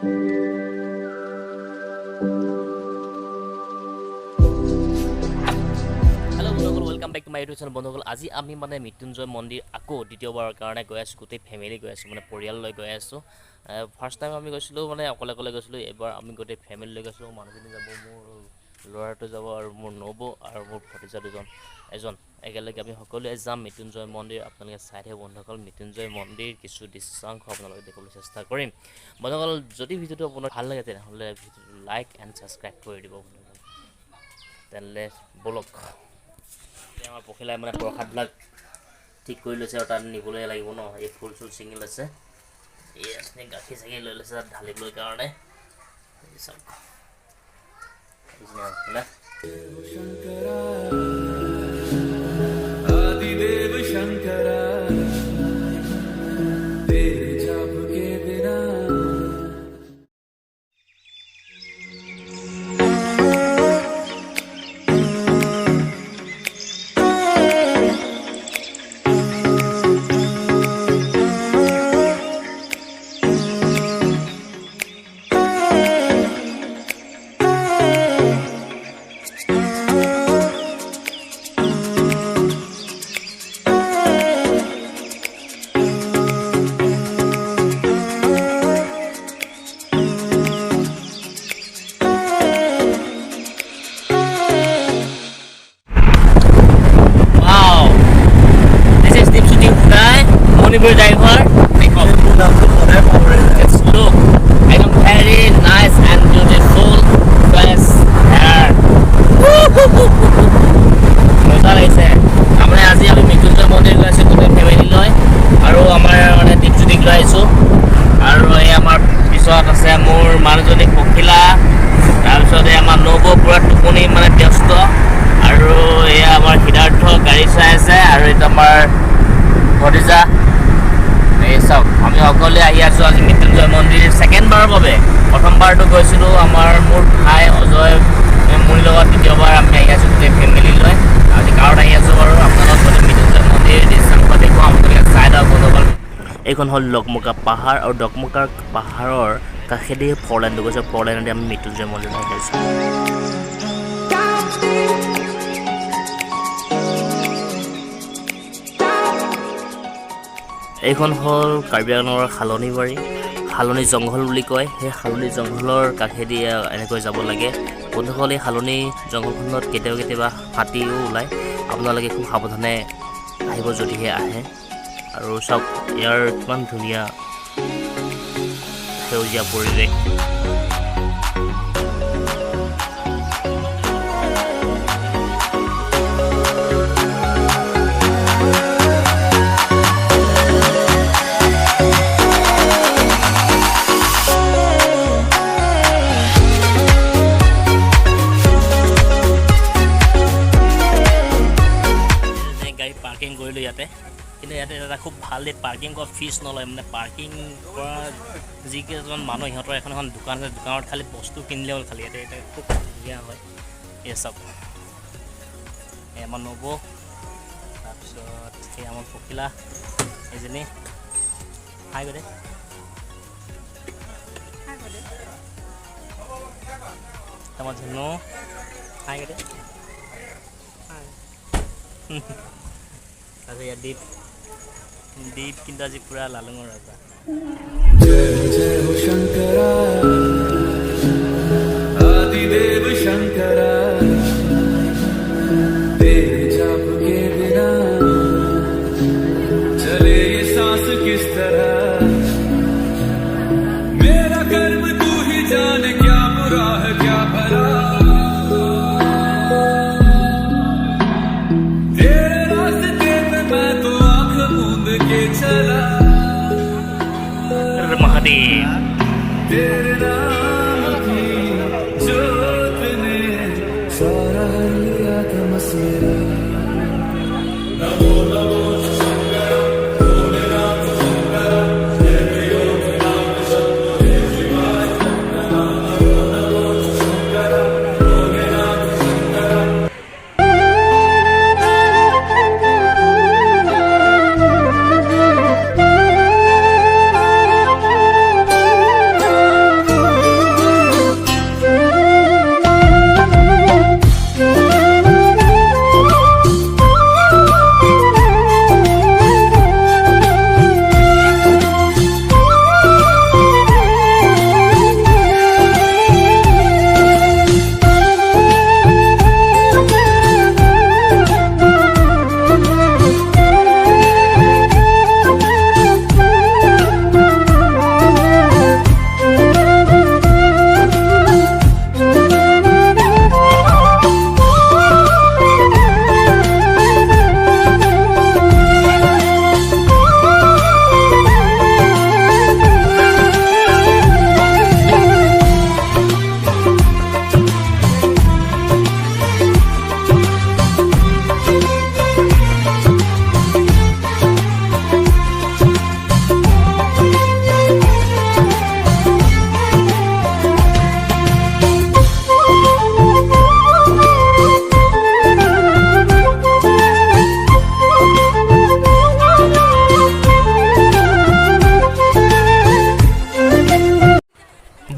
Welcome back to my YouTube channel বন্ধুসকল আজি আমি মানে মৃত্যুঞ্জয় মন্দিৰ আকৌ দ্বিতীয়বাৰৰ কাৰণে গৈ আছো গোটেই ফ্যামিলি গৈ আছো মানে পৰিয়াল লৈ গৈ আছো ফাৰ্স্ট টাইম আমি গৈছিলো মানে অকলে গৈছিলো এবাৰ আমি গোটেই ফ্যামিলি লৈ গৈছো মানুহখিনি যাব মোৰ ল'ৰাটো যাব আৰু মোৰ নবৌ আৰু মোৰ ভতিজা এজন একেলগে আমি সকলোৱে যাম মৃত্যুঞ্জয় মন্দিৰ আপোনালোকে চাই থাকিব বন্ধুসকল মৃত্যুঞ্জয় মন্দিৰ কিছু দৃশ্যাংশ আপোনালোকে দেখিবলৈ চেষ্টা কৰিম বন্ধুসকল যদি ভিডিওটো আপোনাক ভাল লাগে তেনেহ'লে ভিডিওটো লাইক এণ্ড সাবস্ক্ৰাইব কৰি দিব বন্ধুসকল তেনেহ'লে বলক আমাৰ পখিলাই মানে প্ৰসাদবিলাক ঠিক কৰি লৈছে আৰু তাত নিবলৈ লাগিব ন এই ফুল চুল ছিঙি লৈছে এই আপুনি গাখীৰ চাখি লৈ লৈছে তাত ঢালিবলৈ কাৰণে আদিদেৱ Shankara driver let's look I am very nice and beautiful place here মজা লাগিছে আমরা আজি আমি মৃত্যুঞ্জয় মন্দিৰ গৈ আছো গোটেই ফ্যামিলি লৈ আৰু আমাৰ মানে দীপজ্যোতিক লৈ আইছো আৰু এই আমাৰ পিছত আছে মোৰ মানুহজনী পখিলা তাৰপিছত আমাৰ নবৌ পুৰা টোপনি মানে ব্যস্ত আৰু এই আমাৰ সিদ্ধাৰ্থ গাড়ী চাই আছে আৰু এটা আমাৰ ভতিজা সব আমি সকলে আহি আছো আজি মৃত্যুঞ্জয় মন্দিৰ সেকেন্ড বাৰৰ বাবে প্ৰথমবাৰটো গৈছিলো আমাৰ মোৰ ভাই অজয় মোৰ লগত দ্বিতীয়বাৰ আমি আহি আছো গোটেই ফ্যামিলি লৈ আজি কাৰণ আহি আছো বাৰু আপোনালোকৰ মৃত্যুঞ্জয় মন্দিৰ দৃশ্যাংশ দেখুৱাম আপোনালোকে চাই লওক বন্ধুসকল এইখন হ'ল ডকমকা পাহাৰ আৰু ডকমকা পাহাৰৰ কাষেদি ফৰলেনটো গৈছে ফৰলেনেদি আমি মৃত্যুঞ্জয় মন্দিৰ আহি আছো এইখন হ'ল কাৰ্বি আংলঙৰ হালনি জংঘল বুলি কয় সেই হালনি জংঘলৰ কাষেদি এনেকৈ যাব লাগে বন্ধুসকল এই হালনি জংঘলখনত কেতিয়াবা হাতীও ওলায় আপোনালোকে খুব সাৱধানে আহিব যদিহে আহে আৰু সব ইয়াৰ কিমান ধুনীয়া সেউজীয়া পৰিৱেশ পাৰ্কিং কৰিলোঁ ইয়াতে কিন্তু ইয়াতে এটা খুব ভাল দে পাৰ্কিং কৰা ফিজ নলয় মানে পাৰ্কিং কৰা যিকেইজন মানুহ সিহঁতৰ এখন দোকান আছে দোকানত খালি বস্তু কিনিলে হ'ল খালি ইয়াতে খুব ধুনীয়া হয় এই চব এই আমাৰ নবৌ তাৰপিছত সেই আমাৰ পখিলা এইজনী হাই গ'লে আমাৰ ধুনু হাই গ'লে আজি দীপ কিন্তু আজি পুৰা লালুঙৰ ৰজা জয় জয় হো শংকৰা আদিদেৱ শংকৰা তেরে জাপ के बिना चले ये सांस किस तरह मेरा कर्म तू ही जाने क्या बुरा है क्या भला महादेव तेरे नाम की जोत ने सारा लिया था मसमेरा नमो नमो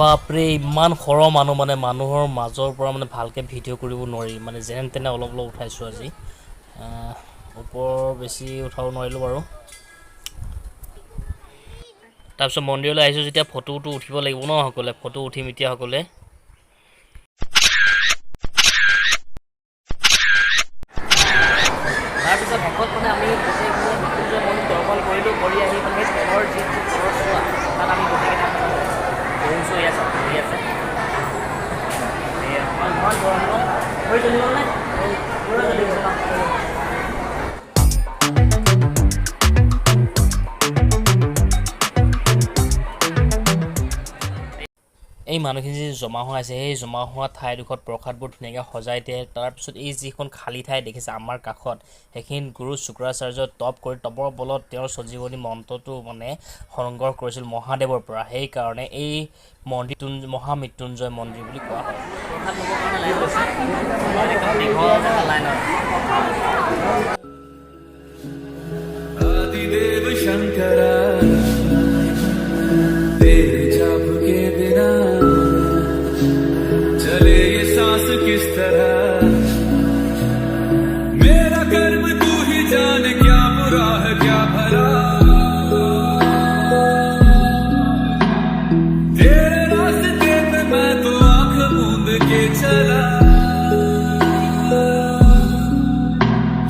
বাপৰে ইমান সৰহ মানুহ মানে মানুহৰ মাজৰ পৰা মানে ভালকৈ ভিডিঅ' কৰিব নোৱাৰি মানে যেন তেনে অলপ অলপ উঠাইছোঁ আজি ওপৰ বেছি উঠাব নোৱাৰিলোঁ বাৰু তাৰপিছত মন্দিৰলৈ আহিছোঁ যেতিয়া ফটোটো উঠিব লাগিব ন সকলে ফটো উঠিম এতিয়া সকলে তাৰপিছত শেষত মানে আমি গোটেইখিনি মৃত্যুঞ্জয় মন্দিৰ দৰ্শন কৰিলোঁ কৰি আহি মানে তলৰ যিটো তলৰ চোৱা তাত আমি গোটেইকেইটা কৰিছোঁ এয়া চব কৰি আছে ইমান গৰম ন হৈ চলিব নে পুৰা চলি গৈছে ন এই মানুহখিনি যে জমা হৈ আছে সেই জমা হোৱা ঠাইডোখৰত প্ৰসাদবোৰ ধুনীয়াকৈ সজাই দিয়ে তাৰপিছত এই যিখন খালী ঠাই দেখিছে আমাৰ কাষত সেইখিনি গুৰু শুক্ৰাচাৰ্য তপ কৰি তপৰ বলত তেওঁৰ সঞ্জীৱনী মন্ত্ৰটো মানে সংগ্ৰহ কৰিছিল মহাদেৱৰ পৰা সেইকাৰণে এই মন্দিৰটো মহামৃত্যুঞ্জয় মন্দিৰ বুলি কোৱা হয় আদিদেৱ শংকৰ किस तरह मेरा कर्म तू ही जान क्या बुरा है क्या भला तेरे रास्ते पे मैं तो आंख मूंद के चला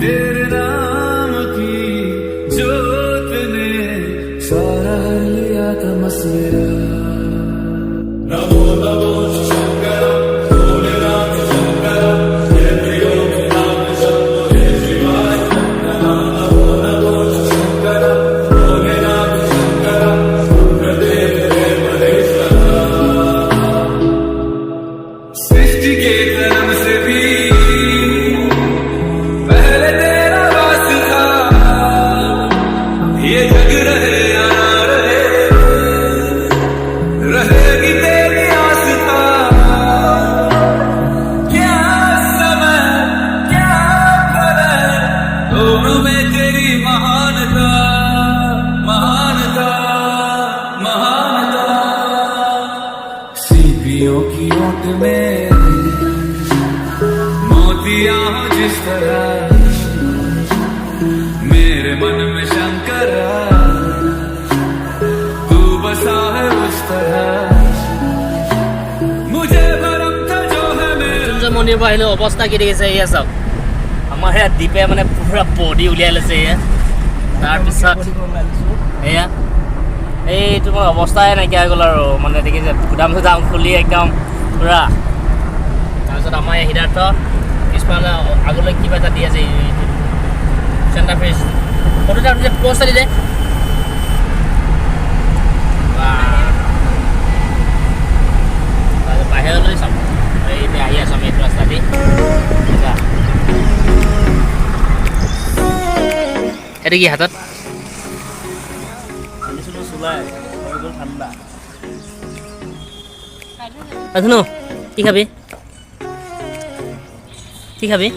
तेरे नाम की जोत ने सारा लिया तमस मेरा नमो नमो की ओट में मोतियां जिस तरह मेरे मन में शंकर तू बसा है उस तरह मुझे भरम था जो है मृत्युंजय मंदिर पर আহিলে অৱস্থা কি দেখিছে এয়া সব আমাৰ ইয়াত দীপে মানে পুৰা বডি উলিয়াই লৈছে এয়া তাৰপিছত এয়া এই তোমাৰ অৱস্থাই নাইকিয়া হৈ গ'ল আৰু মানে দেখিছে গুদাম চুদাম খুলি একদম পুৰা তাৰপিছত আমাৰ সিদ্ধাৰ্থ পিছফালে আগলৈ কিবা এটা দি আছে চেণ্টাৰ ফ্ৰেছ ফটোটা যে পোষ্ট দি দে বাহিৰলৈ চাম এই আহি আছোঁ আমি এইটো ৰাস্তা দি এইটো কি হাতত ধুনু কি খাবি কি খাবি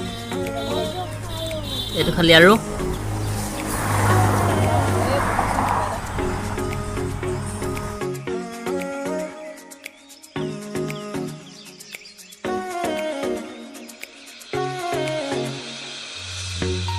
এইটো খালি আৰু